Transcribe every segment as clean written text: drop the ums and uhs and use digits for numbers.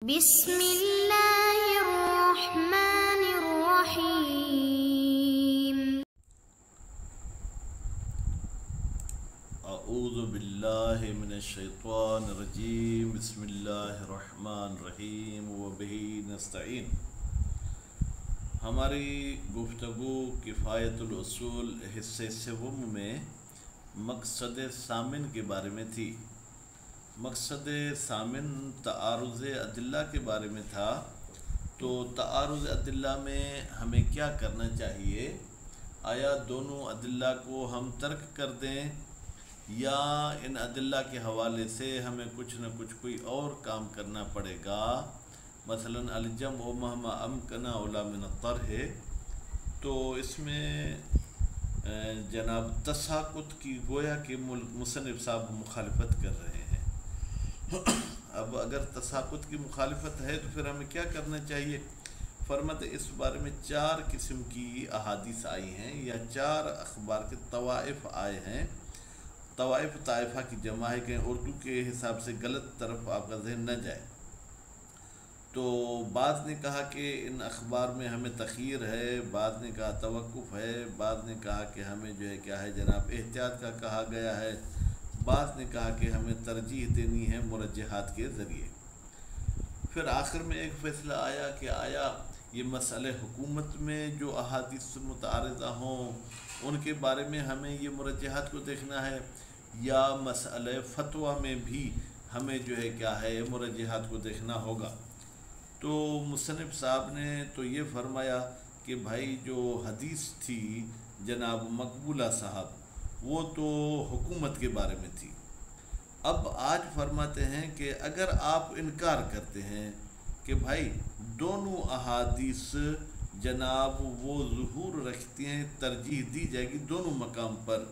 بسم اللہ الرحمن الرحیم۔ اعوذ باللہ من الشیطان الرجیم، بسم اللہ الرحمن الرحیم وبہ نستعین۔ ہماری گفتگو کفایت الاصول حصے سوم میں مقصد ثامن کے بارے میں تھی۔ مقصد ثامن تعارض ادلہ کے بارے میں تھا۔ تو تعارض ادلہ میں ہمیں کیا کرنا چاہیے؟ آیا دونوں ادلہ کو ہم ترک کر دیں یا ان ادلہ کے حوالے سے ہمیں کچھ نہ کچھ کوئی اور کام کرنا پڑے گا؟ مثلا الجمع مہما امکن اولی من الطرح، تو اس میں جناب تساقط کی گویا کہ مصنف صاحب مخالفت کر رہے ہیں۔ اب اگر تساقط کی مخالفت ہے تو پھر ہمیں کیا کرنا چاہیے؟ فرماتے اس بارے میں 4 قسم کی احادیث آئی ہیں یا 4 اخبار کے طوائف آئے ہیں۔ طوائف طائفہ کی جمع ہے کہ اردو کے حساب سے غلط طرف آپ کا ذہن نہ جائے۔ تو بعض نے کہا کہ ان اخبار میں ہمیں تخیر ہے، بعض نے کہا توقف ہے، بعض نے کہا کہ ہمیں جو ہے کیا ہے جناب احتیاط کا کہا گیا ہے، بعض نے کہا کہ ہمیں ترجیح دینی ہے مرجحات کے ذریعے۔ پھر آخر میں ایک فیصلہ آیا کہ آیا یہ مسئلہ حکومت میں جو احادیث متعارضہ ہوں ان کے بارے میں ہمیں یہ مرجحات کو دیکھنا ہے، یا مسئلہ فتویٰ میں بھی ہمیں جو ہے کیا ہے مرجحات کو دیکھنا ہوگا۔ تو مصنف صاحب نے تو یہ فرمایا کہ بھائی جو حدیث تھی جناب مقبولہ صاحب وہ تو حکومت کے بارے میں تھی۔ اب آج فرماتے ہیں کہ اگر آپ انکار کرتے ہیں کہ بھائی دونوں احادیث جناب وہ ظہور رکھتی ہیں، ترجیح دی جائے گی دونوں مقام پر،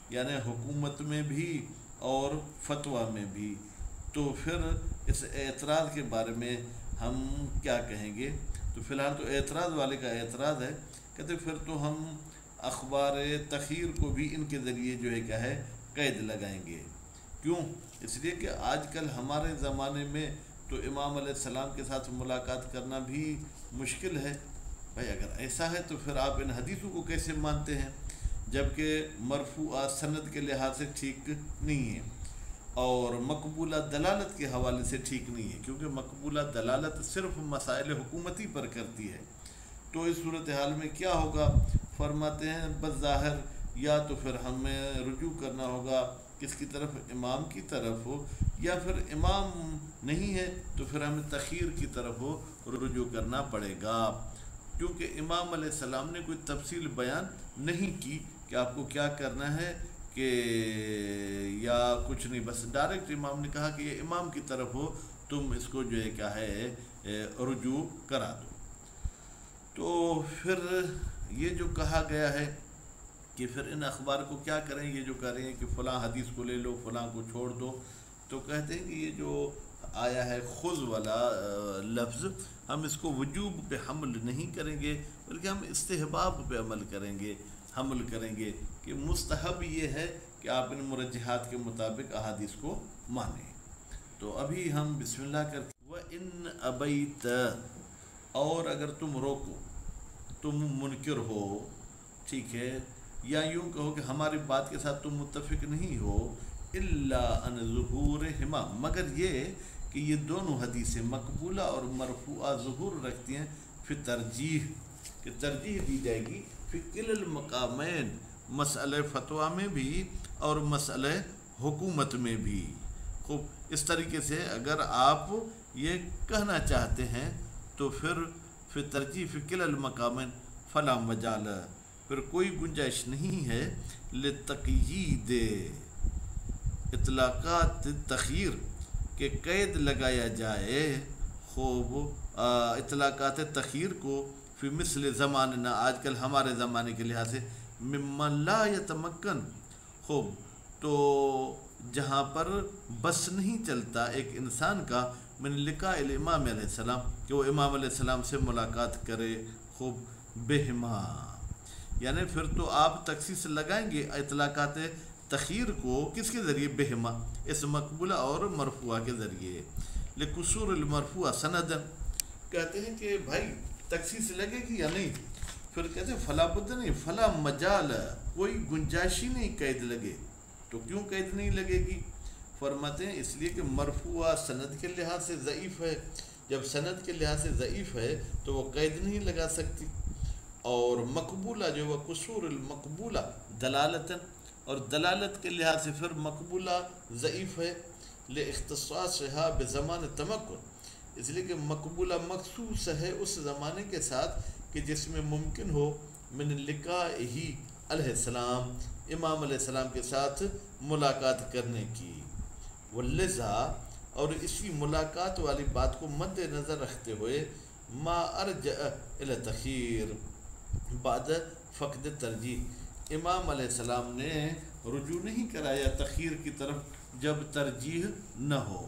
یعنی حکومت میں بھی اور فتویٰ میں بھی، تو پھر اس اعتراض کے بارے میں ہم کیا کہیں گے؟ تو فی الحال تو اعتراض والے کا اعتراض ہے، کہتے پھر تو ہم اخبار تخیر کو بھی ان کے ذریعے جو ہے کیا ہے قید لگائیں گے۔ کیوں؟ اس لیے کہ آج کل ہمارے زمانے میں تو امام علیہ السلام کے ساتھ ملاقات کرنا بھی مشکل ہے۔ بھائی اگر ایسا ہے تو پھر آپ ان حدیثوں کو کیسے مانتے ہیں جبکہ مرفوعہ سند کے لحاظ سے ٹھیک نہیں ہے اور مقبولہ دلالت کے حوالے سے ٹھیک نہیں ہے، کیونکہ مقبولہ دلالت صرف مسائل حکومتی پر کرتی ہے۔ تو اس صورتحال میں کیا ہوگا؟ فرماتے ہیں بظاہر یا تو پھر ہمیں رجوع کرنا ہوگا کس کی طرف؟ امام کی طرف ہو، یا پھر امام نہیں ہے تو پھر ہمیں تخیر کی طرف ہو رجوع کرنا پڑے گا، کیونکہ امام علیہ السلام نے کوئی تفصیل بیان نہیں کی کہ آپ کو کیا کرنا ہے کہ یا کچھ نہیں، بس ڈائریکٹ امام نے کہا کہ یہ امام کی طرف ہو، تم اس کو جو ہے کیا ہے رجوع کرا دو۔ تو پھر یہ جو کہا گیا ہے کہ پھر ان اخبار کو کیا کریں، یہ جو کہہ رہے ہیں کہ فلاں حدیث کو لے لو فلاں کو چھوڑ دو، تو کہتے ہیں کہ یہ جو آیا ہے خذ والا لفظ ہم اس کو وجوب پہ حمل نہیں کریں گے بلکہ ہم استحباب پہ عمل کریں گے، حمل کریں گے کہ مستحب یہ ہے کہ آپ ان مرجحات کے مطابق احادیث کو مانیں۔ تو ابھی ہم بسم اللہ کرتے وَإِنْ أَبَيْتَ، اور اگر تم روکو، تم منکر ہو، ٹھیک ہے، یا یوں کہو کہ ہماری بات کے ساتھ تم متفق نہیں ہو، إِلَّا أَنْ ظُهُورِهِمَا، مگر یہ کہ یہ دونوں حدیثیں مقبولہ اور مرفوعہ ظہور رکھتی ہیں فی ترجیح، کہ ترجیح دی جائے گی فی کِلَا المقامین، مسئلہ فتویٰ میں بھی اور مسئلہ حکومت میں بھی۔ خوب، اس طریقے سے اگر آپ یہ کہنا چاہتے ہیں تو پھر فی ترجیح فی کِلَا المقامین فلا مجال، پھر کوئی گنجائش نہیں ہے لتقیید اطلاقات تخیر، کہ قید لگایا جائے خوب اطلاقات تخیر کو فی مثل زماننا، آج کل ہمارے زمانے کے لحاظ سے ممن لا یتمکن، خوب تو جہاں پر بس نہیں چلتا ایک انسان کا من لقاء الامام علیہ السلام، کہ وہ امام علیہ السلام سے ملاقات کرے، خوب بہما، یعنی پھر تو آپ تخصیص لگائیں گے اطلاقات تخیر کو کس کے ذریعے؟ بہما، اس مقبولہ اور مرفوعہ کے ذریعے۔ لقصور المرفوع سندن، کہتے ہیں کہ بھائی تخصیص لگے گی یا نہیں؟ پھر کہتے ہیں فلا بد نہیں، فلا مجال، کوئی گنجائش ہی نہیں قید لگے. تو کیوں قید نہیں لگے گی؟ فرماتے ہیں اس لیے کہ مرفوع سند کے لحاظ سے ضعیف ہے. جب سند کے لحاظ سے ضعیف ہے تو وہ قید نہیں لگا سکتی. اور مقبولہ جو وہ قصور المقبولہ دلالتاً، اور دلالت کے لحاظ سے پھر مقبولہ ضعیف ہے لاختصاصها بزمان تمکن، اس لیے کہ مقبولہ مخصوص ہے اس زمانے کے ساتھ کہ جس میں ممکن ہو من لقائہ علیہ السلام، امام علیہ السلام کے ساتھ ملاقات کرنے کی. واللذا، اور اسی ملاقات والی بات کو مد نظر رکھتے ہوئے ما ارجع الی تخیر بعد فقد ترجیح، امام علیہ السلام نے رجوع نہیں کرایا تخیر کی طرف جب ترجیح نہ ہو.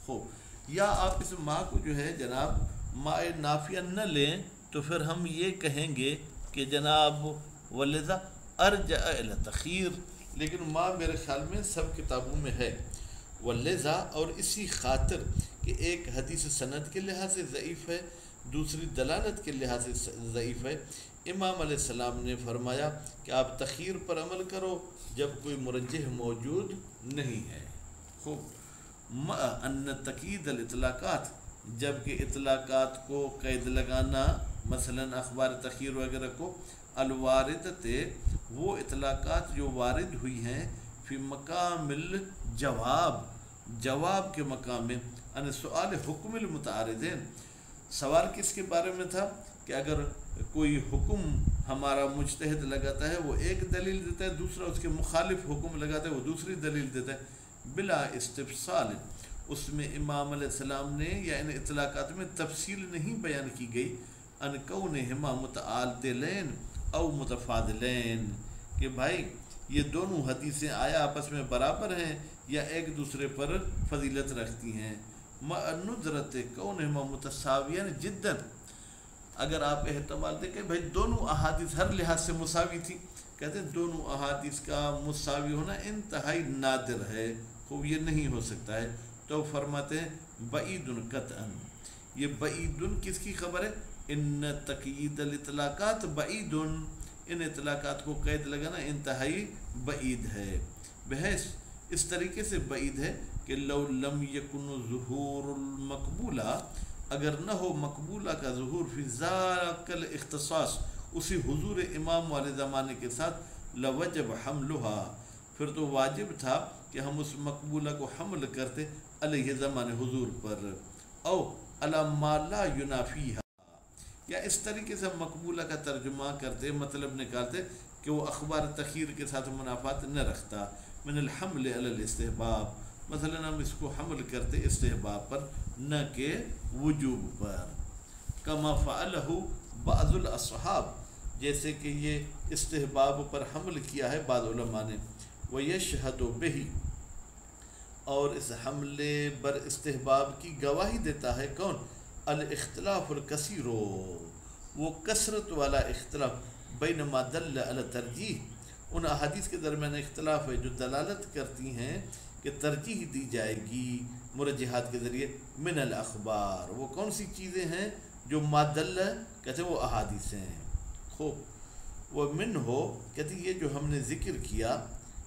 خوب، یا آپ اس ماں کو جو ہے جناب ماء نافیہ نہ لیں تو پھر ہم یہ کہیں گے کہ جناب ولذا ارجع الی تخیر، لیکن ماں میرے خیال میں سب کتابوں میں ہے. ولذا، اور اسی خاطر کہ ایک حدیث سند کے لحاظ سے ضعیف ہے، دوسری دلالت کے لحاظ سے ضعیف ہے، امام علیہ السلام نے فرمایا کہ آپ تخیر پر عمل کرو جب کوئی مرجح موجود نہیں ہے. خوب، ان تقید الاطلاقات، جبکہ اطلاقات کو قید لگانا، مثلا اخبار تخیر وغیرہ کو، الواردت، وہ اطلاقات جو وارد ہوئی ہیں، فی مقام الجواب، جواب کے مقام میں، ان سؤال حکم المتعارضین، سوال کس کے بارے میں تھا کہ اگر کوئی حکم ہمارا مجتہد لگاتا ہے وہ ایک دلیل دیتا ہے، دوسرا اس کے مخالف حکم لگاتا ہے وہ دوسری دلیل دیتا ہے، بلا استفصال. اس میں امام علیہ السلام نے یا ان اطلاقات میں تفصیل نہیں بیان کی گئی، ان کونہما متعادلین او متفاضلین، کہ بھائی یہ دونوں حدیثیں آیا آپس میں برابر ہیں یا ایک دوسرے پر فضیلت رکھتی ہیں. مع ندرت کونہما متساویان جدا، اگر آپ احتمال دیں کہ بھائی دونوں احادیث ہر لحاظ سے مساوی تھی، کہتے ہیں دونوں احادیث کا مساوی ہونا انتہائی نادر ہے، خوب یہ نہیں ہو سکتا ہے. تو فرماتے ہیں بعید قطعا، یہ بعید کس کی خبر ہے؟ ان تقیید الاطلاقات بعید، ان اطلاقات کو قید لگانا انتہائی بعید ہے. بحیث اس طریقے سے بعید ہے کہ لو لم یکن ظہور المقبولہ، اگر نہ ہو مقبولہ کا ظہور فی ذاک الاختصاص، اسی حضور امام والے زمانے کے ساتھ، لوجب حملها، پھر تو واجب تھا کہ ہم اس مقبولہ کو حمل کرتے علیہ زمان حضور پر، او علی ما لا ینافیہا، یا اس طریقے سے مقبولہ کا ترجمہ کرتے، مطلب نکالتے کہ وہ اخبار تخیر کے ساتھ منافات نہ رکھتا، من الحمل علی الاستحباب، مثلا ہم اس کو حمل کرتے استحباب پر نہ کہ وجوب پر. کما فعلہ بعض الاصحاب، جیسے کہ یہ استحباب پر حمل کیا ہے بعض علماء نے. ویشہد بہ، اور اس حمل بر استحباب کی گواہی دیتا ہے کون؟ الاختلاف الکثیر، وہ کثرت والا اختلاف، بین ما دل علی ترجیح، ان احادیث کے درمیان اختلاف ہے جو دلالت کرتی ہیں کہ ترجیح دی جائے گی مرجحات کے ذریعے، من الاخبار، وہ کون سی چیزیں ہیں جو ما دل، کہتے ہیں وہ احادیث ہیں. خوب، وہ من ہو، کہتے ہیں یہ جو ہم نے ذکر کیا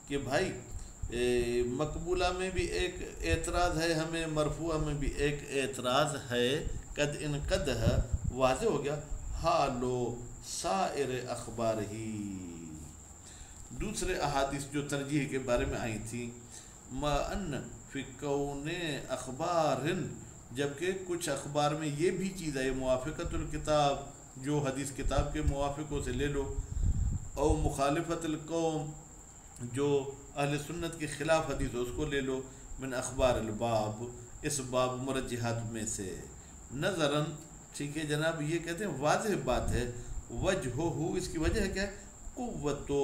کہ بھائی مقبولہ میں بھی ایک اعتراض ہے ہمیں، مرفوعہ میں بھی ایک اعتراض ہے، قد ان قد ہے، واضح ہو گیا. حالو سائر اخبار ہی، دوسرے احادیث جو ترجیح کے بارے میں آئی تھی، ما ان فی کون اخبار، جبکہ کچھ اخبار میں یہ بھی چیز ہے، موافقت الکتاب، جو حدیث کتاب کے موافقوں سے لے لو، او مخالفت القوم، جو اہل سنت کے خلاف حدیث اس کو لے لو، من اخبار الباب، اس باب مرجحات میں سے. نظراً، ٹھیک ہے جناب، یہ کہتے ہیں واضح بات ہے. وجہ ہو، اس کی وجہ ہے کیا؟ قوت و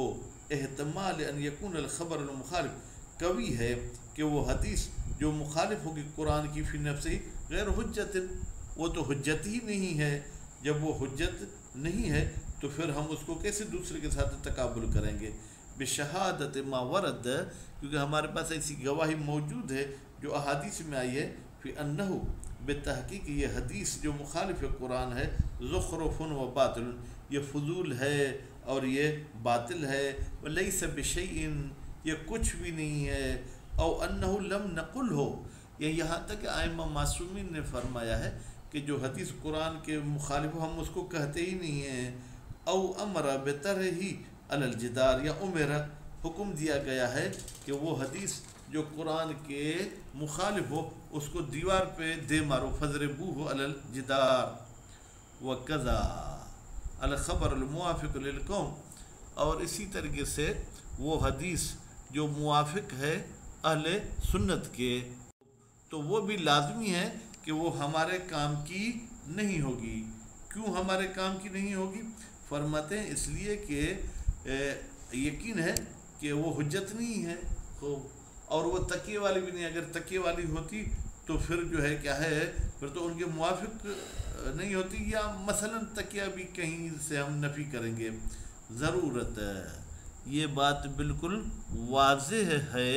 احتمال ان یکون الخبر المخالف، قوی ہے کہ وہ حدیث جو مخالف ہوگی قرآن کی فی نفسی غیر حجت، وہ تو حجت ہی نہیں ہے. جب وہ حجت نہیں ہے تو پھر ہم اس کو کیسے دوسرے کے ساتھ تقابل کریں گے؟ بشہادت ما ورد، کیونکہ ہمارے پاس ایسی گواہی موجود ہے جو احادیث میں آئی ہے، فی انہو بتحقیق یہ حدیث جو مخالف قرآن ہے زخرف و باطل یہ فضول ہے اور یہ باطل ہے ولیس بشیء یہ کچھ بھی نہیں ہے او انہو لم نقل ہو یہ یہاں تک کہ ائمہ معصومین نے فرمایا ہے کہ جو حدیث قرآن کے مخالف ہم اس کو کہتے ہی نہیں ہیں او امر بطرح علی الجدار یا عمر حکم دیا گیا ہے کہ وہ حدیث جو قرآن کے مخالف ہو اس کو دیوار پہ دے مارو فضربوہ علی الجدار وکذا الخبر الموافق للقوم اور اسی طریقے سے وہ حدیث جو موافق ہے اہل سنت کے تو وہ بھی لازمی ہے کہ وہ ہمارے کام کی نہیں ہوگی. کیوں ہمارے کام کی نہیں ہوگی؟ فرماتے ہیں اس لیے کہ یقین ہے کہ وہ حجت نہیں ہے اور وہ تکیے والی بھی نہیں. اگر تکیے والی ہوتی تو پھر جو ہے کیا ہے پھر تو ان کے موافق نہیں ہوتی یا مثلا تکیہ بھی کہیں سے ہم نفی کریں گے. ضرورت ہے یہ بات بالکل واضح ہے.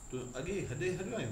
تو اگے ہڈے ہلوائیں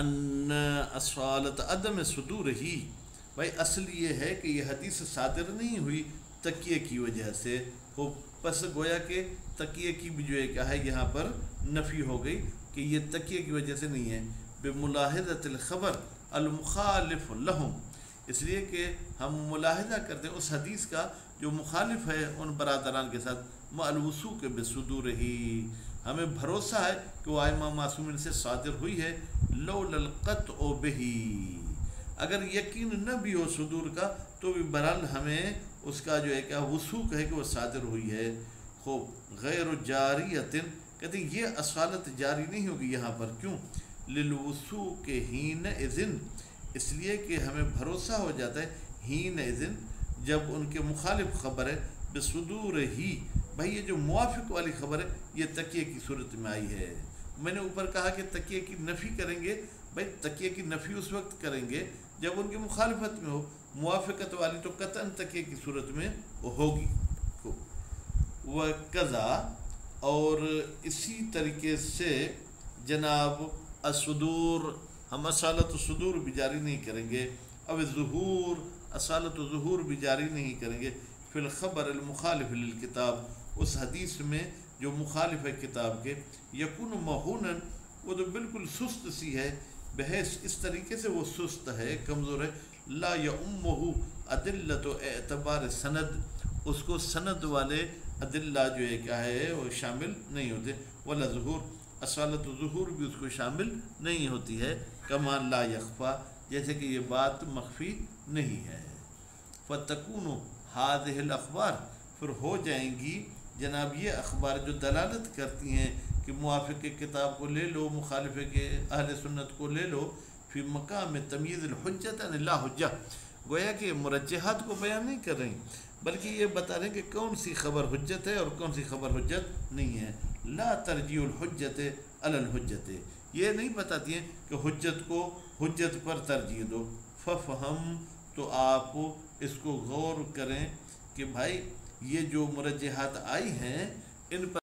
ان اصالت عدم صدور ہی بھائی اصل یہ ہے کہ یہ حدیث صادر نہیں ہوئی تکیے کی وجہ سے ہو پس گویا کہ تکیے کی بھی جو ہے کیا ہے یہاں پر نفی ہو گئی کہ یہ تکیے کی وجہ سے نہیں ہے. بملاحظۃ الخبر المخالف لہم اس لیے کہ ہم ملاحظہ کرتے ہیں اس حدیث کا جو مخالف ہے ان برادران کے ساتھ الوثوق بصدور ہی ہمیں بھروسہ ہے کہ وہ ائمہ معصومین سے صادر ہوئی ہے. لولا القطع بہ اگر یقین نہ بھی ہو صدور کا تو بھی برحال ہمیں اس کا جو ہے کہ وثوق ہے کہ وہ صادر ہوئی ہے. خوب غیر جاریۃ کہتے ہیں یہ اصالت جاری نہیں ہوگی یہاں پر. کیوں؟ للوثوق حین اذن اس لیے کہ ہمیں بھروسہ ہو جاتا ہے حین اذن جب ان کے مخالف خبر ہے بصدور ہی بھائی یہ جو موافق والی خبر ہے یہ تکیے کی صورت میں آئی ہے. میں نے اوپر کہا کہ تکیے کی نفی کریں گے بھائی تکیے کی نفی اس وقت کریں گے جب ان کی مخالفت میں ہو. موافقت والی تو قطعاً تکیے کی صورت میں ہوگی. وقضا اور اسی طریقے سے جناب الصدور ہم اصالت صدور بھی جاری نہیں کریں گے. اب ظہور اصالت و ظہور بھی جاری نہیں کریں گے. فی الخبر المخالف للکتاب اس حدیث میں جو مخالف ہے کتاب کے یکون موہوناً وہ تو بالکل سست سی ہے بحیث اس طریقے سے وہ سست ہے کمزور ہے. لا یعمہ ادلۃ و اعتبار سند اس کو سند والے ادلہ جو ہے کیا ہے وہ شامل نہیں ہوتے. ولا ظہور اصالت و ظہور بھی اس کو شامل نہیں ہوتی ہے. کما لا یخفا جیسے کہ یہ بات مخفی نہیں ہے. فتکون ہذہ الاخبار پھر ہو جائیں گی جناب یہ اخبار جو دلالت کرتی ہیں کہ موافق کتاب کو لے لو مخالف کے اہل سنت کو لے لو فی مقام تمیز الحجت عن لا حجہ گویا کہ مرجحات کو بیان نہیں کر رہی بلکہ یہ بتا رہے ہیں کہ کون سی خبر حجت ہے اور کون سی خبر حجت نہیں ہے. لا ترجیح الحجت علی الحجت یہ نہیں بتاتی ہیں کہ حجت کو حجت پر ترجیح دو. ففہم تو آپ اس کو غور کریں کہ بھائی یہ جو مرجحات آئی ہیں ان پر